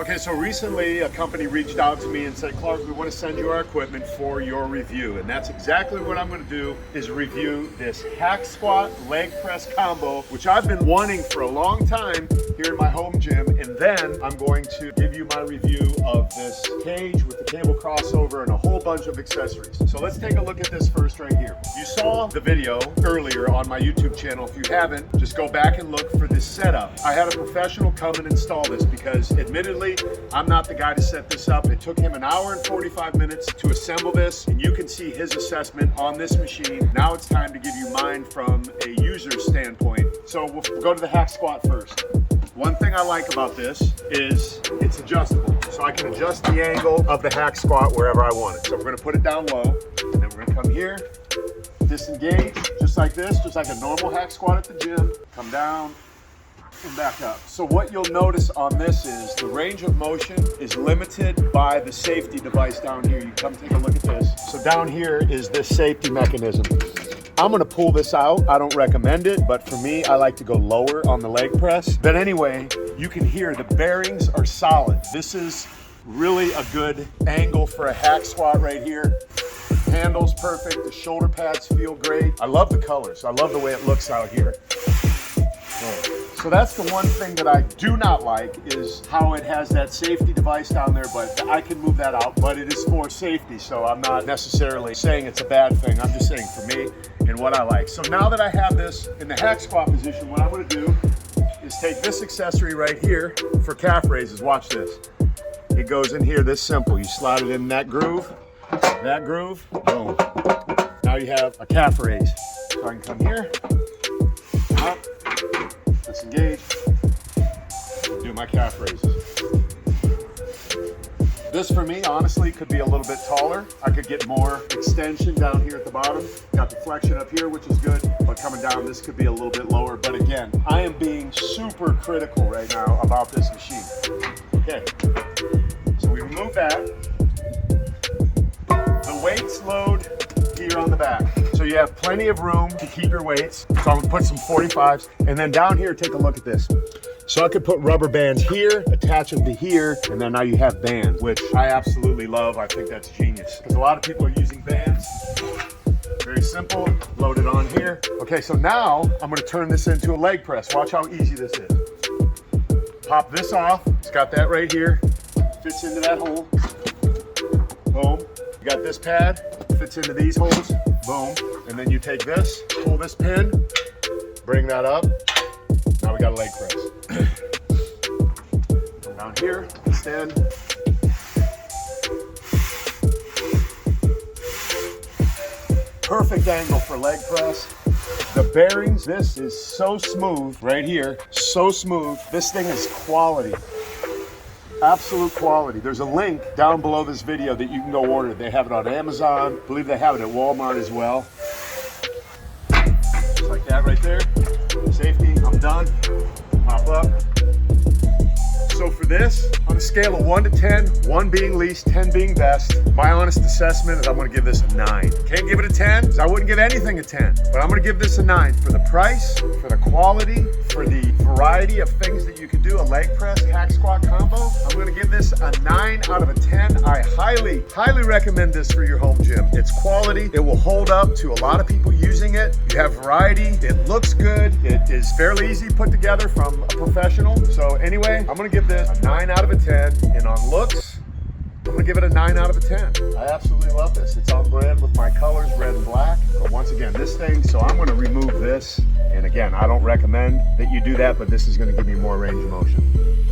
Okay, so recently a company reached out to me and said, Clark, we want to send you our equipment for your review. And that's exactly what I'm going to do, is review this hack squat leg press combo, which I've been wanting for a long time here in my home gym. And then I'm going to give you my review of this cage with the cable crossover and a whole bunch of accessories. So let's take a look at this first right here. You saw the video earlier on my YouTube channel. If you haven't, just go back and look for this setup. I had a professional come and install this because admittedly, I'm not the guy to set this up. It took him an hour and 45 minutes to assemble this, and you can see his assessment on this machine. Now it's time to give you mine from a user standpoint. So we'll go to the hack squat first. One thing I like about this is it's adjustable. So I can adjust the angle of the hack squat wherever I want it. So we're gonna put it down low, and then we're gonna come here, disengage, just like this, just like a normal hack squat at the gym. Come down, and back up. So what you'll notice on this is the range of motion is limited by the safety device down here. You come take a look at this. So down here is this safety mechanism. I'm gonna pull this out. I don't recommend it, but for me, I like to go lower on the leg press. But anyway, you can hear the bearings are solid. This is really a good angle for a hack squat right here. Handle's perfect, the shoulder pads feel great. I love the colors. I love the way it looks out here. So that's the one thing that I do not like, is how it has that safety device down there, but I can move that out, but it is for safety. So I'm not necessarily saying it's a bad thing. I'm just saying for me and what I like. So now that I have this in the hack squat position, what I'm gonna do is take this accessory right here for calf raises. Watch this. It goes in here this simple. You slide it in that groove, boom. Now you have a calf raise. So I can come here, up, disengage, do my calf raises. This for me, honestly, could be a little bit taller. I could get more extension down here at the bottom. Got the flexion up here, which is good, but coming down, this could be a little bit lower. But again, I am being super critical right now about this machine. Okay, so we remove that. The weights load here on the back. So you have plenty of room to keep your weights. So I'm gonna put some 45s, and then down here, take a look at this. So I could put rubber bands here, attach them to here, and then now you have bands, which I absolutely love. I think that's genius, because a lot of people are using bands. Very simple, load it on here. Okay, so now I'm gonna turn this into a leg press. Watch how easy this is. Pop this off, it's got that right here, fits into that hole, boom. You got this pad, fits into these holes, boom. And then you take this, pull this pin, bring that up. Now we got a leg press. Down here, extend. Perfect angle for leg press. The bearings, this is so smooth right here, so smooth. This thing is quality. Absolute quality. There's a link down below this video that you can go order. They have it on Amazon. I believe they have it at Walmart as well. Just like that right there. Safety, I'm done. Pop up. So for this, on a scale of 1 to 10, 1 being least, 10 being best, my honest assessment is I'm gonna give this a 9. Can't give it a 10, because I wouldn't give anything a 10, but I'm gonna give this a 9 for the price, for the quality, for the variety of things that you can do, a leg press, hack squat combo. I'm gonna give this a 9 out of a 10. I highly, highly recommend this for your home gym. It's quality, it will hold up to a lot of people using it. You have variety, it looks good, it is fairly easy put together from a professional. So anyway, I'm gonna give this a 9 out of a 10, and on looks, I'm gonna give it a 9 out of a 10. I absolutely love this. It's on brand with my colors, red and black. But once again, this thing, so I'm gonna remove this. And again, I don't recommend that you do that, but this is gonna give you more range of motion.